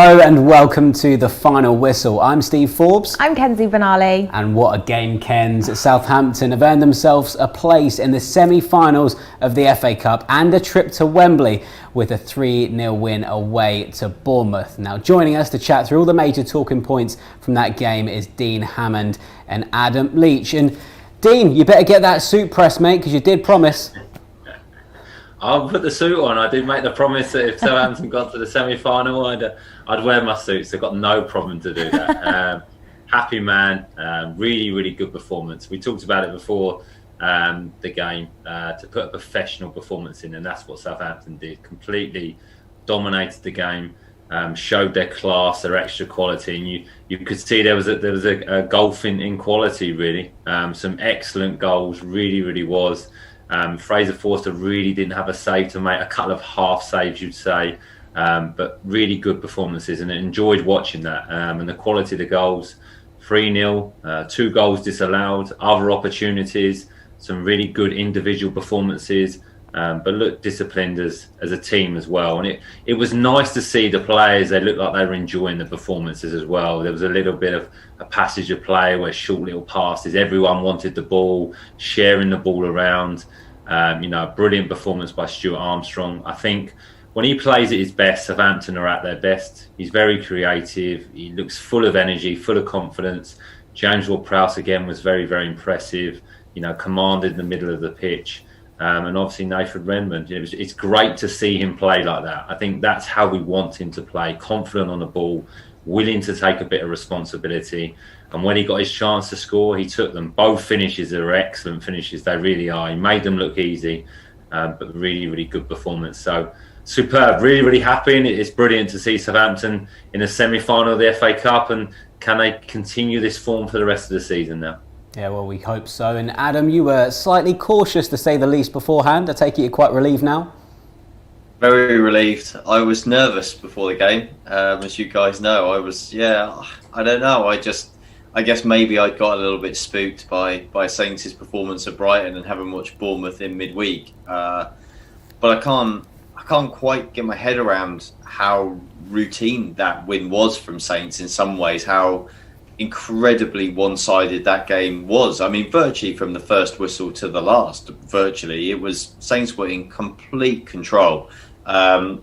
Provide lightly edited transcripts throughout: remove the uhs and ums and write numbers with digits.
Hello and welcome to The Final Whistle. I'm Steve Forbes. I'm Kenzie Benali. And what a game, Kens. Southampton have earned themselves a place in the semi-finals of the FA Cup and a trip to Wembley with a 3-0 win away to Bournemouth. Now, joining us to chat through all the major talking points from that game is Dean Hammond and Adam Leach. And Dean, you better get that suit pressed, mate, because you did promise. I'll put the suit on. I did make the promise that if Southampton got to the semi-final, I'd wear my suits. I've got no problem to do that. Happy man. Really, really good performance. We talked about it before the game, to put a professional performance in, and that's what Southampton did. Completely dominated the game, showed their class, their extra quality, and you could see there was a golf in quality, really. Some excellent goals, really, really was. Fraser Forster really didn't have a save to make, a couple of half saves, you'd say, but really good performances, and I enjoyed watching that. And the quality of the goals, 3-0, 2 goals disallowed, other opportunities, some really good individual performances, but looked disciplined as a team as well. And it was nice to see the players. They looked like they were enjoying the performances as well. There was a little bit of a passage of play where short little passes, everyone wanted the ball, sharing the ball around. Brilliant performance by Stuart Armstrong. I think when he plays at his best, Southampton are at their best. He's very creative. He looks full of energy, full of confidence. James Ward-Prowse again was very, very impressive. Commanded the middle of the pitch. And obviously Nathan Redmond. It's great to see him play like that. I think that's how we want him to play. Confident on the ball, willing to take a bit of responsibility. And when he got his chance to score, he took them. Both finishes are excellent finishes. They really are. He made them look easy, but really, really good performance. So superb. Really, really happy. And it's brilliant to see Southampton in the semi-final of the FA Cup. And can they continue this form for the rest of the season now? Yeah, well, we hope so. And Adam, you were slightly cautious, to say the least, beforehand. I take it you're quite relieved now? Very relieved. I was nervous before the game, as you guys know. I don't know. I guess maybe I got a little bit spooked by Saints' performance at Brighton and having watched Bournemouth in midweek. But I can't quite get my head around how routine that win was from Saints in some ways, how incredibly one-sided that game was. I mean, virtually from the first whistle to the last, it was Saints were in complete control. I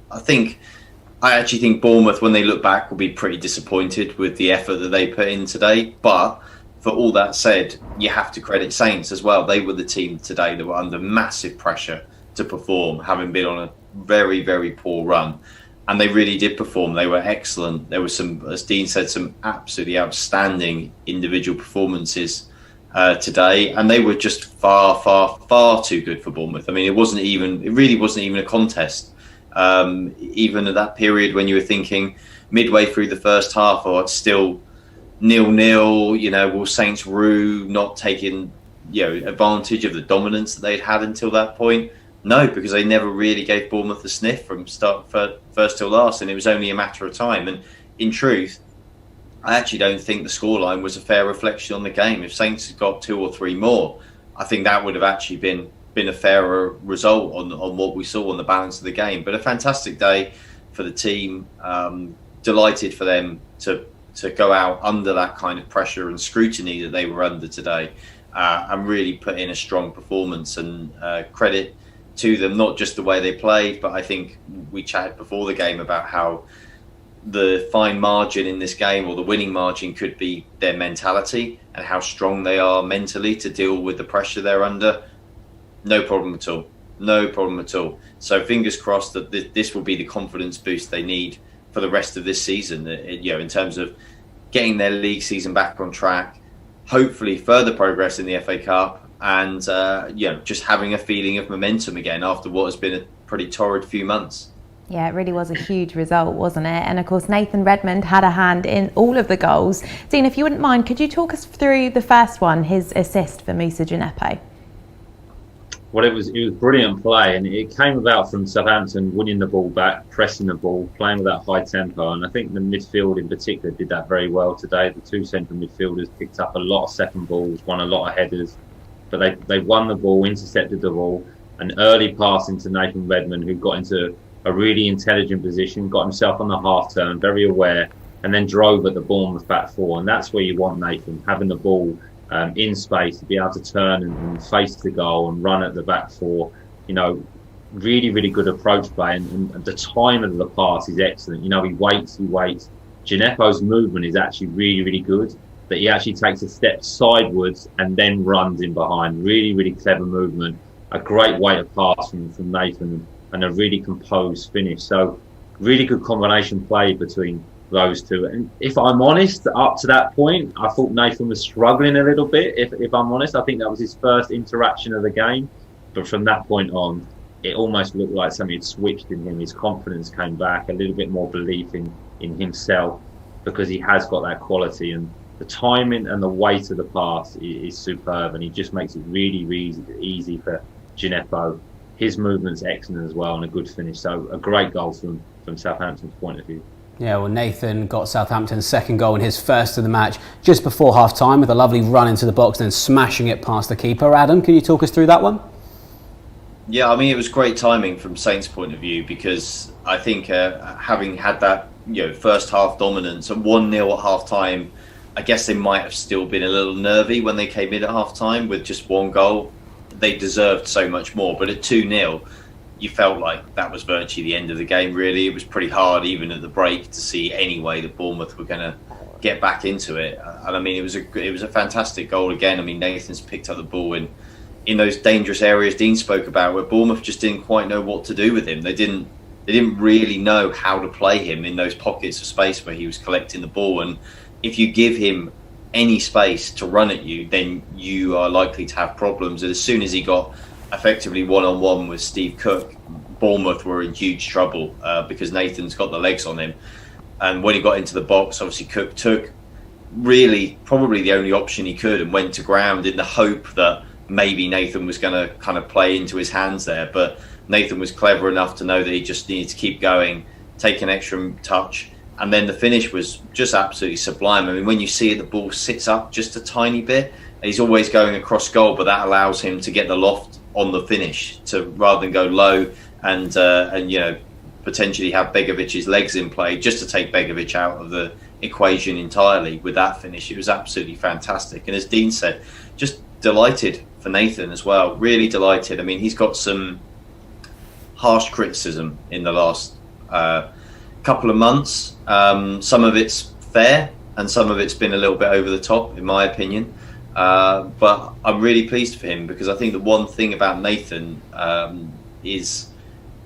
actually think Bournemouth, when they look back, will be pretty disappointed with the effort that they put in today. But for all that said, you have to credit Saints as well. They were the team today that were under massive pressure to perform, having been on a very, very poor run. And they really did perform. They were excellent. There were some, as Dean said, some absolutely outstanding individual performances today. And they were just far, far, far too good for Bournemouth. I mean, it really wasn't even a contest. Even at that period when you were thinking midway through the first half, it's still 0-0, will Saints rue not taking advantage of the dominance that they'd had until that point? No, because they never really gave Bournemouth a sniff from start first till last, and it was only a matter of time. And in truth, I actually don't think the scoreline was a fair reflection on the game. If Saints had got 2 or 3 more, I think that would have actually been a fairer result on what we saw on the balance of the game. But a fantastic day for the team. Delighted for them to go out under that kind of pressure and scrutiny that they were under today, and really put in a strong performance. And credit to them, not just the way they played, but I think we chatted before the game about how the fine margin in this game, or the winning margin, could be their mentality and how strong they are mentally to deal with the pressure they're under. No problem at all. No problem at all. So fingers crossed that this will be the confidence boost they need for the rest of this season, in terms of getting their league season back on track, hopefully further progress in the FA Cup, and just having a feeling of momentum again after what has been a pretty torrid few months. Yeah, it really was a huge result, wasn't it? And of course, Nathan Redmond had a hand in all of the goals. Dean, if you wouldn't mind, could you talk us through the first one, his assist for Moussa Djenepo? Well, it was brilliant play, and it came about from Southampton winning the ball back, pressing the ball, playing with that high tempo, and I think the midfield in particular did that very well today. The 2 central midfielders picked up a lot of second balls, won a lot of headers, but they won the ball, intercepted the ball, an early pass into Nathan Redmond, who got into a really intelligent position, got himself on the half turn, very aware, and then drove at the Bournemouth back four. And that's where you want Nathan, having the ball in space to be able to turn and face the goal and run at the back four. Really, really good approach play, and the timing of the pass is excellent. He waits. Gineppo's movement is actually really, really good, that he actually takes a step sidewards and then runs in behind. Really, really clever movement. A great weight of pass from Nathan, and a really composed finish. So really good combination play between those two. And if I'm honest, up to that point, I thought Nathan was struggling a little bit. If I'm honest, I think that was his first interaction of the game. But from that point on, it almost looked like something had switched in him. His confidence came back, a little bit more belief in himself, because he has got that quality, and the timing and the weight of the pass is superb, and he just makes it really, really easy for Gineppo. His movement's excellent as well, and a good finish. So a great goal from Southampton's point of view. Yeah, well, Nathan got Southampton's second goal and his first of the match just before half-time with a lovely run into the box, then smashing it past the keeper. Adam, can you talk us through that one? Yeah, I mean, it was great timing from Saints' point of view, because I think having had that first half dominance at 1-0 at half-time, I guess they might have still been a little nervy when they came in at half-time with just one goal. They deserved so much more, but at 2-0, you felt like that was virtually the end of the game, really. It was pretty hard, even at the break, to see any way that Bournemouth were going to get back into it. And I mean, it was a fantastic goal again. I mean, Nathan's picked up the ball in those dangerous areas Dean spoke about, where Bournemouth just didn't quite know what to do with him. They didn't really know how to play him in those pockets of space where he was collecting the ball. And if you give him any space to run at you, then you are likely to have problems. And as soon as he got effectively one-on-one with Steve Cook, Bournemouth were in huge trouble because Nathan's got the legs on him. And when he got into the box, obviously Cook took really probably the only option he could and went to ground in the hope that maybe Nathan was going to kind of play into his hands there. But Nathan was clever enough to know that he just needed to keep going, take an extra touch, and then the finish was just absolutely sublime. I mean, when you see it, the ball sits up just a tiny bit. He's always going across goal, but that allows him to get the loft on the finish, to rather than go low and potentially have Begovic's legs in play, just to take Begovic out of the equation entirely. With that finish, it was absolutely fantastic. And as Dean said, just delighted for Nathan as well. Really delighted. I mean, he's got some harsh criticism in the last couple of months. Some of it's fair and some of it's been a little bit over the top, in my opinion. But I'm really pleased for him, because I think the one thing about Nathan is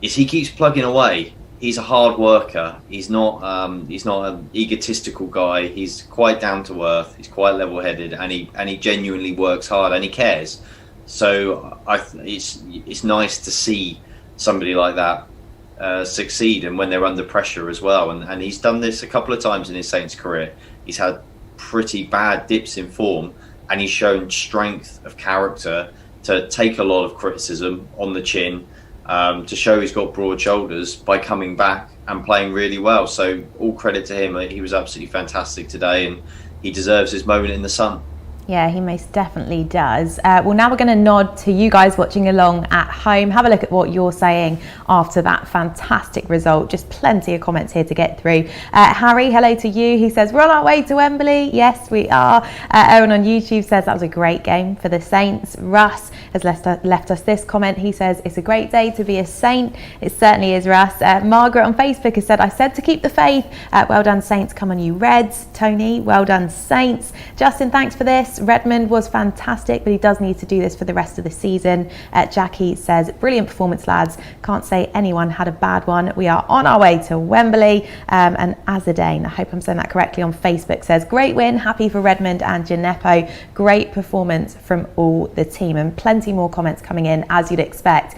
he keeps plugging away. He's a hard worker. He's not an egotistical guy. He's quite down to earth. He's quite level-headed, and he genuinely works hard, and he cares. So it's nice to see somebody like that succeed, and when they're under pressure as well. And he's done this a couple of times in his Saints career. He's had pretty bad dips in form, and he's shown strength of character to take a lot of criticism on the chin, to show he's got broad shoulders by coming back and playing really well. So all credit to him. He was absolutely fantastic today, and he deserves his moment in the sun. Yeah, he most definitely does. Well, now we're going to nod to you guys watching along at home. Have a look at what you're saying after that fantastic result. Just plenty of comments here to get through. Harry, hello to you. He says, we're on our way to Wembley. Yes, we are. Owen on YouTube says that was a great game for the Saints. Russ has left us this comment. He says, it's a great day to be a Saint. It certainly is, Russ. Margaret on Facebook has said, I said to keep the faith. Well done, Saints. Come on, you Reds. Tony, well done, Saints. Justin, thanks for this. Redmond was fantastic, but he does need to do this for the rest of the season. Jackie says, brilliant performance, lads. Can't say anyone had a bad one. We are on our way to Wembley. And Azadane, I hope I'm saying that correctly, on Facebook says, great win, happy for Redmond and Gineppo. Great performance from all the team. And plenty more comments coming in, as you'd expect,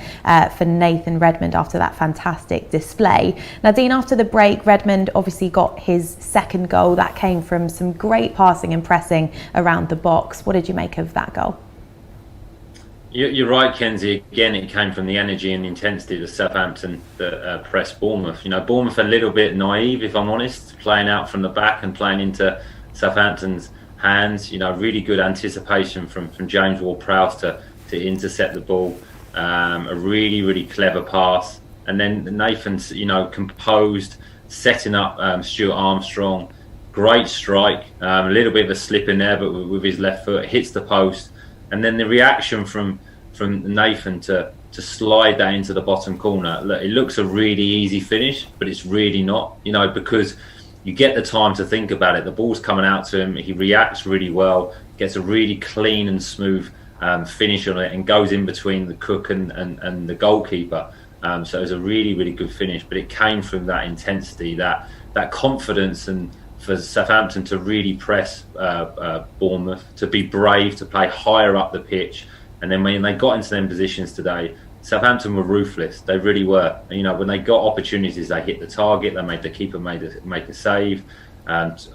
for Nathan Redmond after that fantastic display. Now, Dean, after the break, Redmond obviously got his second goal. That came from some great passing and pressing around the box. What did you make of that goal? You're right, Kenzie. Again, it came from the energy and intensity of Southampton that pressed Bournemouth. Bournemouth a little bit naive, if I'm honest, playing out from the back and playing into Southampton's hands. Really good anticipation from James Ward-Prowse to intercept the ball. A really, really clever pass. and then Nathan's, composed, setting up Stuart Armstrong. Great strike, a little bit of a slip in there, but with his left foot, hits the post, and then the reaction from Nathan to slide that into the bottom corner. Look, it looks a really easy finish, but it's really not, because you get the time to think about it. The ball's coming out to him, he reacts really well, gets a really clean and smooth finish on it, and goes in between the cook and the goalkeeper. So it was a really, really good finish, but it came from that intensity, that confidence, and for Southampton to really press Bournemouth, to be brave, to play higher up the pitch. And then when they got into them positions today, Southampton were ruthless. They really were. When they got opportunities, they hit the target. They made the keeper make a save.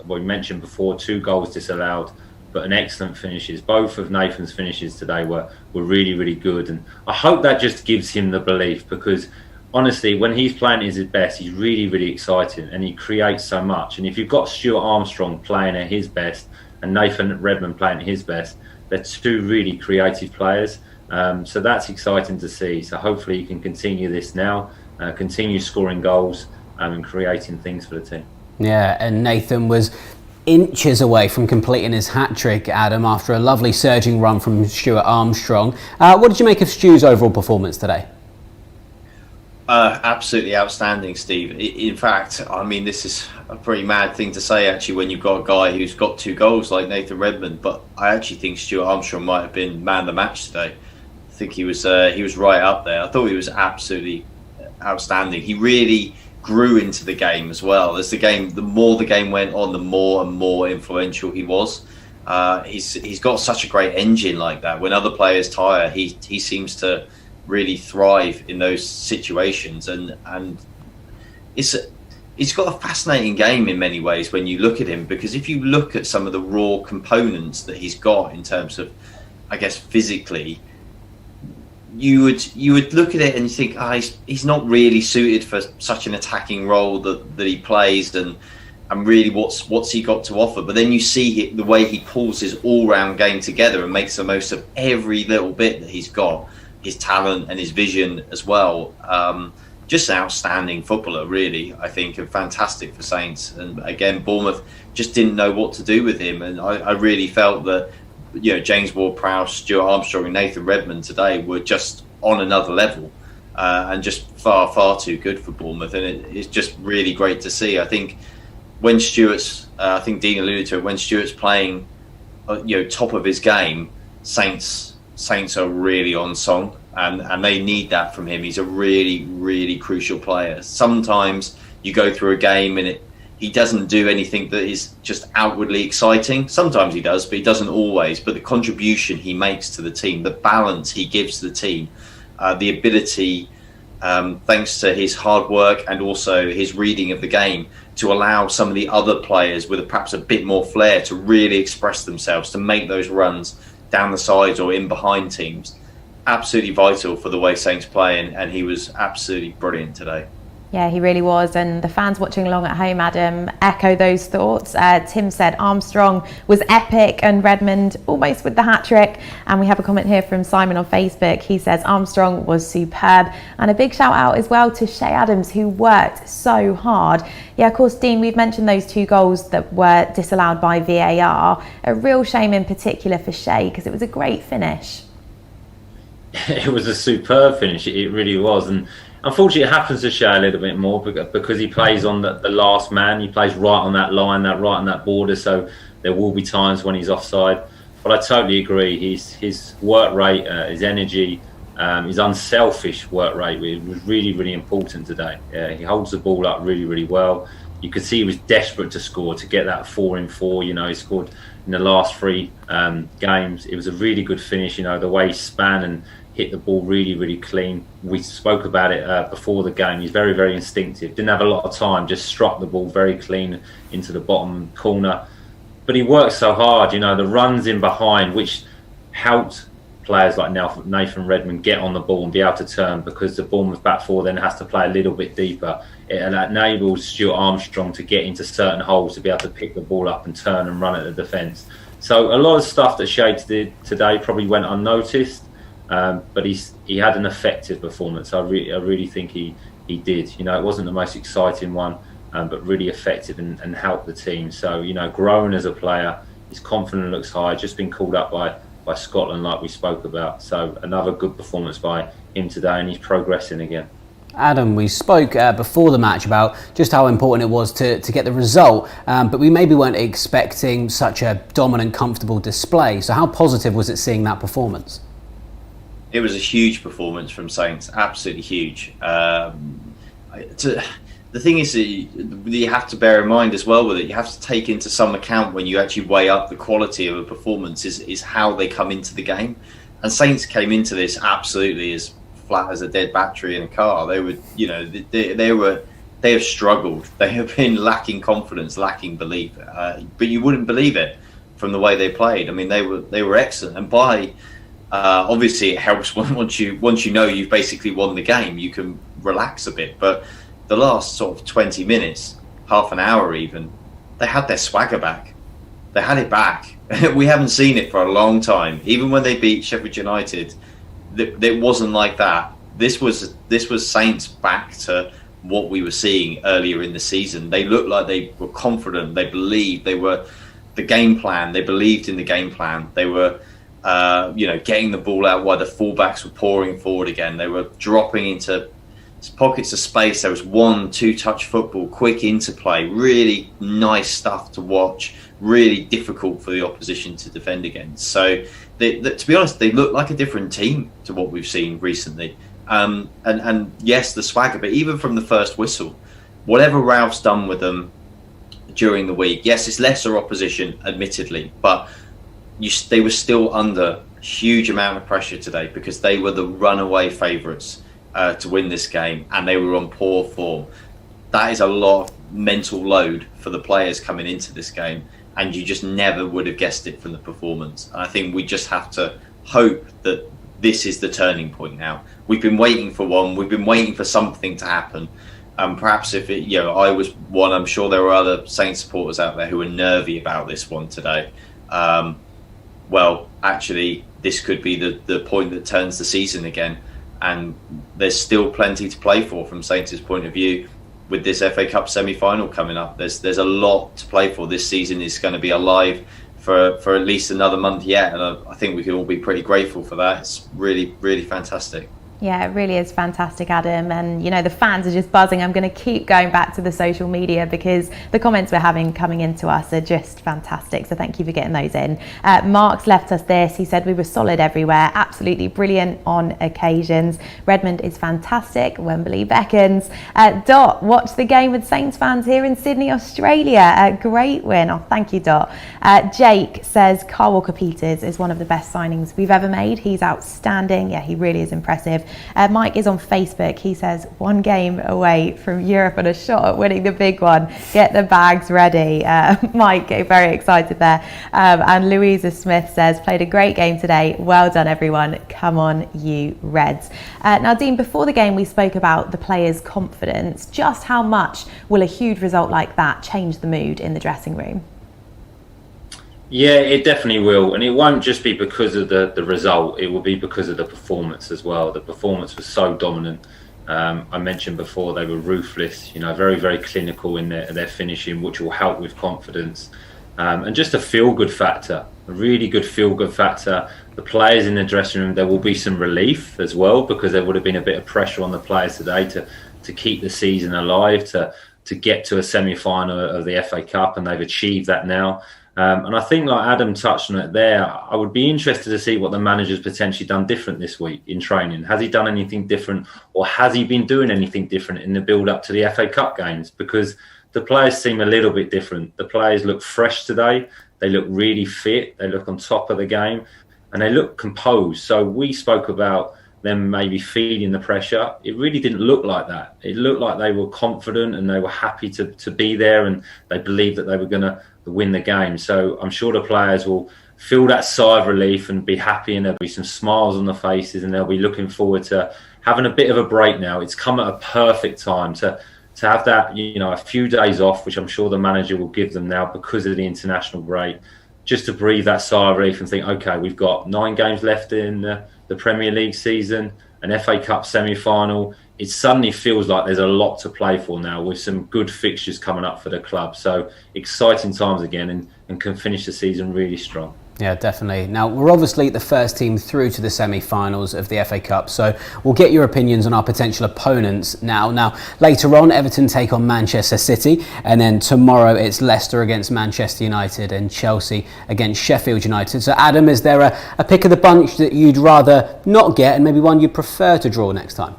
We mentioned before, 2 goals disallowed, but an excellent finishes. Both of Nathan's finishes today were really, really good. And I hope that just gives him the belief, because honestly, when he's playing at his best, he's really, really exciting, and he creates so much. And if you've got Stuart Armstrong playing at his best and Nathan Redmond playing at his best, they're 2 really creative players. So that's exciting to see. So hopefully you can continue this now, continue scoring goals and creating things for the team. Yeah, and Nathan was inches away from completing his hat-trick, Adam, after a lovely surging run from Stuart Armstrong. What did you make of Stu's overall performance today? Absolutely outstanding, Steve. In fact, this is a pretty mad thing to say, actually, when you've got a guy who's got 2 goals like Nathan Redmond. But I actually think Stuart Armstrong might have been man of the match today. I think he was right up there. I thought he was absolutely outstanding. He really grew into the game as well. The more the game went on, the more and more influential he was. He's got such a great engine like that. When other players tire, he seems to really thrive in those situations, and it's got a fascinating game in many ways when you look at him, because if you look at some of the raw components that he's got in terms of, I guess, physically, you would look at it and think, he's not really suited for such an attacking role that he plays, and really what's he got to offer. But then you see the way he pulls his all-round game together and makes the most of every little bit that he's got, his talent and his vision as well. Just an outstanding footballer, really, I think, and fantastic for Saints. And again, Bournemouth just didn't know what to do with him, and I really felt that James Ward-Prowse, Stuart Armstrong and Nathan Redmond today were just on another level, and just far, far too good for Bournemouth. And it's just really great to see. I think when Stuart's, I think Dean alluded to it, when Stuart's playing top of his game, Saints are really on song, and they need that from him. He's a really, really crucial player. Sometimes you go through a game and he doesn't do anything that is just outwardly exciting. Sometimes he does, but he doesn't always. But the contribution he makes to the team, the balance he gives the team, the ability, thanks to his hard work and also his reading of the game, to allow some of the other players with perhaps a bit more flair to really express themselves, to make those runs down the sides or in behind teams. Absolutely vital for the way Saints play, and he was absolutely brilliant today. Yeah, he really was, and the fans watching along at home, Adam, echo those thoughts. Tim said Armstrong was epic and Redmond almost with the hat-trick. And we have a comment here from Simon on Facebook. He says Armstrong was superb, and a big shout out as well to Shay Adams, who worked so hard. Yeah, of course, Dean, we've mentioned those 2 goals that were disallowed by VAR. A real shame in particular for Shay, because it was a great finish. It was a superb finish, it really was. And unfortunately, it happens to Shay a little bit more because he plays on the last man. He plays right on that line, right on that border. So there will be times when he's offside. But I totally agree. His work rate, his energy, his unselfish work rate was really, really important today. He holds the ball up really, really well. You could see he was desperate to score, to get that 4 in 4. He scored in the last 3 games. It was a really good finish. The way he span and hit the ball really, really clean. We spoke about it before the game. He's very, very instinctive. Didn't have a lot of time, just struck the ball very clean into the bottom corner. But he worked so hard, the runs in behind, which helped players like Nathan Redmond get on the ball and be able to turn, because the Bournemouth back 4 then has to play a little bit deeper. It enables Stuart Armstrong to get into certain holes, to be able to pick the ball up and turn and run at the defence. So a lot of stuff that Shay did today probably went unnoticed. but he had an effective performance. I really think he did. You know, it wasn't the most exciting one, but really effective and helped the team. So, you know, growing as a player, his confidence looks high. Just been called up by Scotland, like we spoke about. So another good performance by him today, and he's progressing again. Adam, we spoke before the match about just how important it was to get the result, but we maybe weren't expecting such a dominant, comfortable display. So how positive was it seeing that performance? It was a huge performance from Saints, absolutely huge. The thing is, you have to bear in mind as well with it, you have to take into some account when you actually weigh up the quality of a performance is how they come into the game. And Saints came into this absolutely as flat as a dead battery in a car. They were, you know, they have struggled. They have been lacking confidence, lacking belief. But you wouldn't believe it from the way they played. I mean, they were excellent. And obviously it helps once you know you've basically won the game, you can relax a bit. But the last sort of 20 minutes, half an hour even, they had their swagger back. They had it back. We haven't seen it for a long time. Even when they beat Sheffield United, it wasn't like that. This was Saints back to what we were seeing earlier in the season. They looked like they were confident. They believed. They were the game plan. They believed in the game plan. They were, getting the ball out while the fullbacks were pouring forward again. They were dropping into pockets of space. There was 1-2 touch football, quick interplay, really nice stuff to watch, really difficult for the opposition to defend against. So to be honest, they look like a different team to what we've seen recently. And yes, the swagger, but even from the first whistle, whatever Ralph's done with them during the week, yes, it's lesser opposition, admittedly, but they were still under a huge amount of pressure today because they were the runaway favourites to win this game, and they were on poor form. That is a lot of mental load for the players coming into this game, and you just never would have guessed it from the performance. And I think we just have to hope that this is the turning point now. We've been waiting for one. We've been waiting for something to happen. Perhaps if I was one, I'm sure there were other Saints supporters out there who were nervy about this one today. Well, actually, this could be the point that turns the season again. And there's still plenty to play for from Saints' point of view. With this FA Cup semi-final coming up, there's a lot to play for. This season is going to be alive for at least another month yet, and I think we can all be pretty grateful for that. It's really, really fantastic. Yeah, it really is fantastic, Adam. And, you know, the fans are just buzzing. I'm going to keep going back to the social media because the comments we're having coming into us are just fantastic. So thank you for getting those in. Mark's left us this. He said we were solid everywhere. Absolutely brilliant on occasions. Redmond is fantastic. Wembley beckons. Dot, watch the game with Saints fans here in Sydney, Australia. Great win. Oh, thank you, Dot. Jake says Kyle Walker-Peters is one of the best signings we've ever made. He's outstanding. Yeah, he really is impressive. Mike is on Facebook. He says, one game away from Europe and a shot at winning the big one. Get the bags ready. Mike, very excited there. And Louisa Smith says, played a great game today. Well done, everyone. Come on, you Reds. Now, Dean, before the game, we spoke about the players' confidence. Just how much will a huge result like that change the mood in the dressing room? Yeah, it definitely will, and it won't just be because of the result. It will be because of the performance as well. The performance was so dominant. I mentioned before they were ruthless, very, very clinical in their finishing, which will help with confidence. And just a feel-good factor, a really good feel-good factor. The players in the dressing room, there will be some relief as well, because there would have been a bit of pressure on the players today to keep the season alive, to get to a semi-final of the FA Cup, and they've achieved that now. And I think, like Adam touched on it there, I would be interested to see what the manager's potentially done different this week in training. Has he done anything different, or has he been doing anything different in the build-up to the FA Cup games? Because the players seem a little bit different. The players look fresh today. They look really fit. They look on top of the game, and they look composed. So we spoke about them maybe feeling the pressure. It really didn't look like that. It looked like they were confident and they were happy to be there, and they believed that they were going to win the game. So I'm sure the players will feel that sigh of relief and be happy, and there'll be some smiles on the faces, and they'll be looking forward to having a bit of a break now. It's come at a perfect time to have that, a few days off, which I'm sure the manager will give them now because of the international break. just to breathe that sigh of relief and think, okay, we've got 9 games left in the Premier League season, an FA Cup semi-final. It suddenly feels like there's a lot to play for now, with some good fixtures coming up for the club. So exciting times again, and can finish the season really strong. Yeah, definitely. Now, we're obviously the first team through to the semi-finals of the FA Cup, so we'll get your opinions on our potential opponents now. Now, later on, Everton take on Manchester City, and then tomorrow it's Leicester against Manchester United and Chelsea against Sheffield United. So, Adam, is there a pick of the bunch that you'd rather not get, and maybe one you'd prefer to draw next time?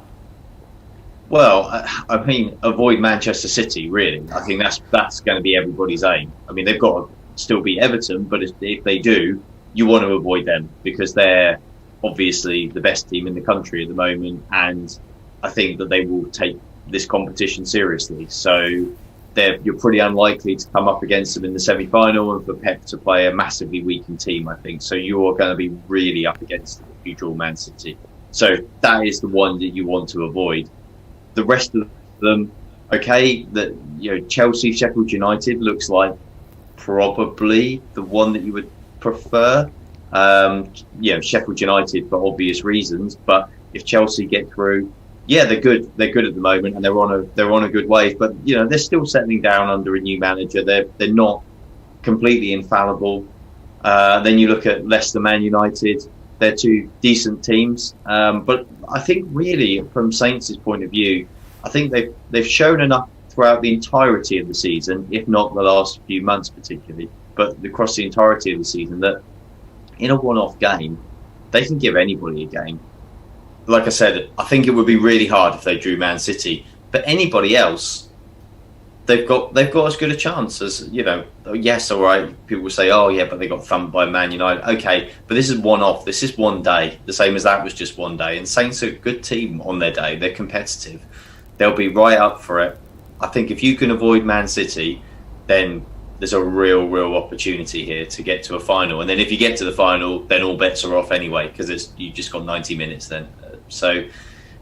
Well, I mean, avoid Manchester City, really. I think that's going to be everybody's aim. I mean, they've got to still beat Everton, but if they do, you want to avoid them, because they're obviously the best team in the country at the moment, and I think that they will take this competition seriously. So you're pretty unlikely to come up against them in the semi-final, and for Pep to play a massively weakened team, I think. So you're going to be really up against them if you draw Man City. So that is the one that you want to avoid. The rest of them, okay, that Chelsea, Sheffield United looks like probably the one that you would prefer. Sheffield United for obvious reasons, but if Chelsea get through, they're good. They're good at the moment, and they're on a good wave. But they're still settling down under a new manager. They're not completely infallible. Then you look at Leicester, Man United. They're 2 decent teams, but I think really from Saints' point of view, I think they've shown enough throughout the entirety of the season, if not the last few months particularly, but across the entirety of the season, that in a one-off game, they can give anybody a game. Like I said, I think it would be really hard if they drew Man City, but anybody else, they've got as good a chance as, yes, all right, people will say, oh yeah, but they got thumped by Man United. Okay, but this is one-off, this is one day, the same as that was just one day, and Saints are a good team on their day, they're competitive, they'll be right up for it. I think if you can avoid Man City, then there's a real opportunity here to get to a final. And then if you get to the final, then all bets are off anyway, because you've just got 90 minutes then. So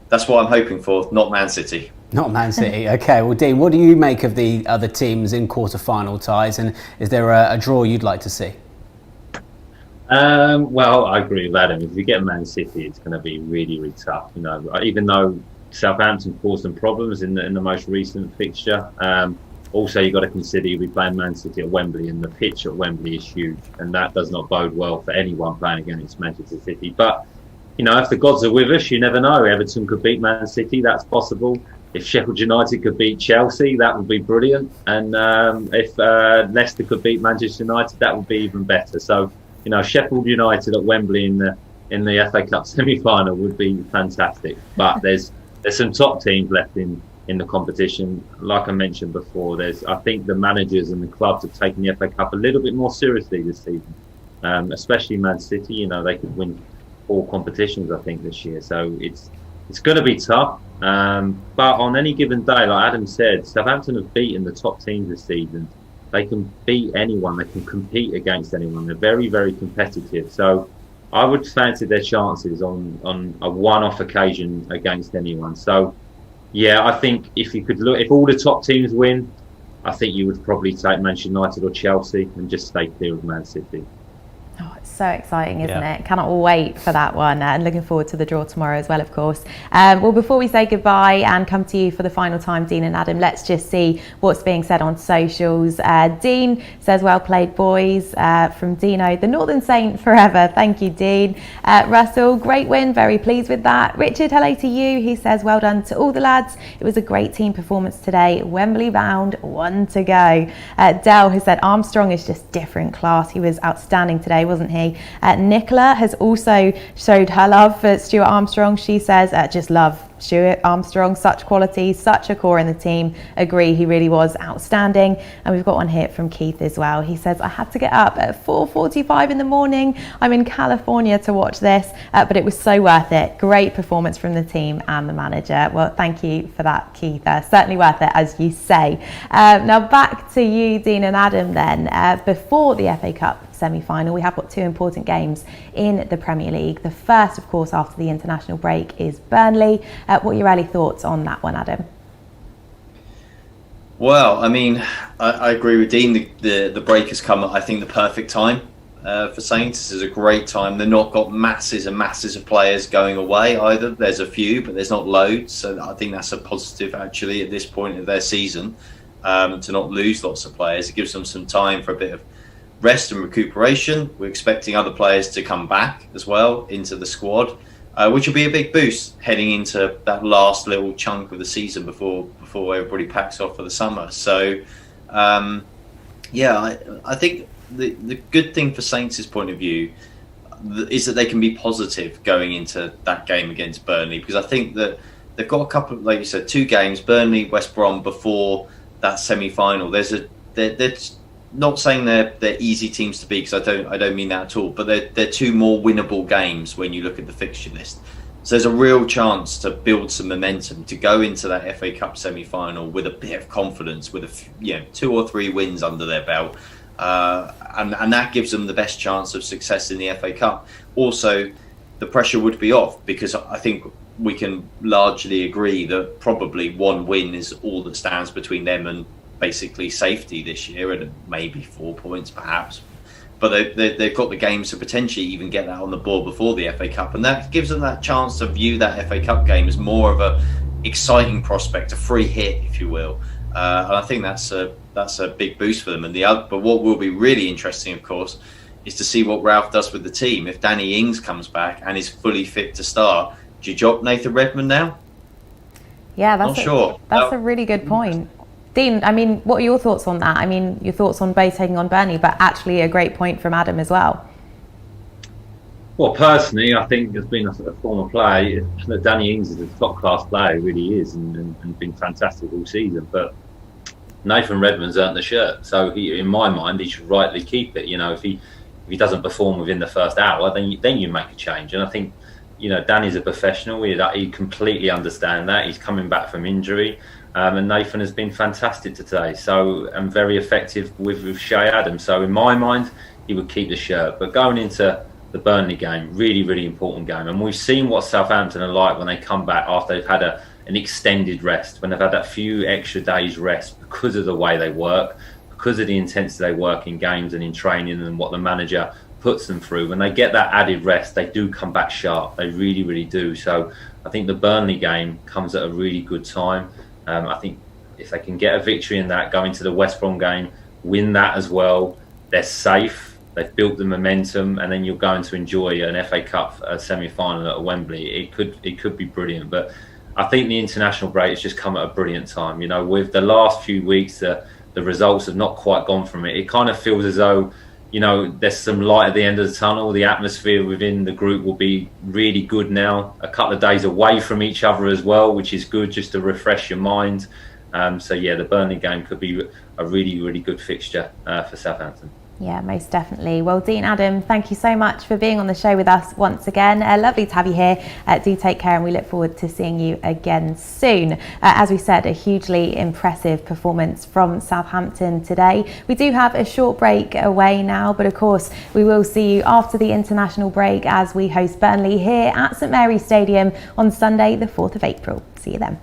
that's what I'm hoping for, not Man City. Not Man City. Okay, well, Dean, what do you make of the other teams in quarter-final ties, and is there a draw you'd like to see? Well, I agree with Adam. If you get Man City, it's going to be really tough. Even though Southampton caused them problems in the most recent fixture. Also, you've got to consider you'll be playing Man City at Wembley, and the pitch at Wembley is huge, and that does not bode well for anyone playing against Manchester City. But, if the gods are with us, you never know. Everton could beat Man City, that's possible. If Sheffield United could beat Chelsea, that would be brilliant. And if Leicester could beat Manchester United, that would be even better. So, Sheffield United at Wembley in the FA Cup semi-final would be fantastic. But there's some top teams left in the competition. Like I mentioned before, I think the managers and the clubs have taken the FA Cup a little bit more seriously this season, especially Man City. They could win 4 competitions, I think, this year. So it's going to be tough. But on any given day, like Adam said, Southampton have beaten the top teams this season. They can beat anyone. They can compete against anyone. They're very competitive. So I would fancy their chances on a one-off occasion against anyone. So, yeah, I think if you could look, if all the top teams win, I think you would probably take Manchester United or Chelsea and just stay clear of Man City. Oh, it's so exciting, isn't it? Cannot wait for that one, and looking forward to the draw tomorrow as well, of course. Well, before we say goodbye and come to you for the final time, Dean and Adam, let's just see what's being said on socials. Dean says, well played, boys. From Dino, the Northern Saint forever. Thank you, Dean. Russell, great win, very pleased with that. Richard, hello to you. He says, well done to all the lads. It was a great team performance today. Wembley bound, 1 to go. Dell has said, Armstrong is just different class. He was outstanding today, wasn't he? Nicola has also showed her love for Stuart Armstrong. She says, just love Stuart Armstrong, such quality, such a core in the team. Agree, he really was outstanding. And we've got one here from Keith as well. He says, I had to get up at 4:45 in the morning. I'm in California to watch this, but it was so worth it. Great performance from the team and the manager. Well, thank you for that, Keith. Certainly worth it, as you say. Now back to you, Dean and Adam then. Before the FA Cup semi-final, we have got 2 important games in the Premier League. The first, of course, after the international break is Burnley. What are your early thoughts on that one, Adam? Well, I mean, I agree with Dean. The break has come at, I think, the perfect time. for Saints. This is a great time. They've not got masses and masses of players going away either. There's a few, but there's not loads. So I think that's a positive actually at this point of their season, to not lose lots of players. It gives them some time for a bit of rest and recuperation. We're expecting other players to come back as well into the squad, which will be a big boost heading into that last little chunk of the season before everybody packs off for the summer. So I think the good thing for Saints' point of view is that they can be positive going into that game against Burnley, because I think that they've got a couple of, like you said, 2 games, Burnley, West Brom, before that semi-final. They're not saying they're easy teams to beat, because I don't mean that at all, but they're 2 more winnable games when you look at the fixture list. So there's a real chance to build some momentum to go into that FA Cup semi-final with a bit of confidence, with 2 or 3 wins under their belt, and that gives them the best chance of success in the FA Cup. Also, the pressure would be off, because I think we can largely agree that probably 1 win is all that stands between them and basically safety this year, and maybe 4 points perhaps. But they've got the games to potentially even get that on the board before the FA Cup, and that gives them that chance to view that FA Cup game as more of a exciting prospect, a free hit, if you will. And I think that's a big boost for them. But what will be really interesting, of course, is to see what Ralph does with the team. If Danny Ings comes back and is fully fit to start, do you drop Nathan Redmond now? Yeah, that's a really good point. Dean, I mean, what are your thoughts on that? I mean, your thoughts on both taking on Burnley, but actually a great point from Adam as well. Well, personally, I think, as being a former player, that Danny Ings is a top-class player, he really is, and been fantastic all season. But Nathan Redmond's earned the shirt, so in my mind, he should rightly keep it. If he doesn't perform within the first hour, then you make a change. And I think, Danny's a professional. He completely understands that. He's coming back from injury. And Nathan has been fantastic today, and very effective with Shay Adams. So in my mind, he would keep the shirt. But going into the Burnley game, really, really important game. And we've seen what Southampton are like when they come back after they've had an extended rest, when they've had that few extra days rest because of the way they work, because of the intensity they work in games and in training and what the manager puts them through. When they get that added rest, they do come back sharp. They really, really do. So I think the Burnley game comes at a really good time. I think if they can get a victory in that, go into the West Brom game, win that as well, they're safe, they've built the momentum, and then you're going to enjoy an FA Cup semi-final at Wembley. It could be brilliant. But I think the international break has just come at a brilliant time. With the last few weeks, the results have not quite gone from it. It kind of feels as though, there's some light at the end of the tunnel. The atmosphere within the group will be really good now. A couple of days away from each other as well, which is good, just to refresh your mind. The Burnley game could be a really, really good fixture for Southampton. Yeah, most definitely. Well, Dean, Adam, thank you so much for being on the show with us once again. Lovely to have you here. Do take care, and we look forward to seeing you again soon. As we said, a hugely impressive performance from Southampton today. We do have a short break away now, but of course we will see you after the international break as we host Burnley here at St Mary's Stadium on Sunday, the 4th of April. See you then.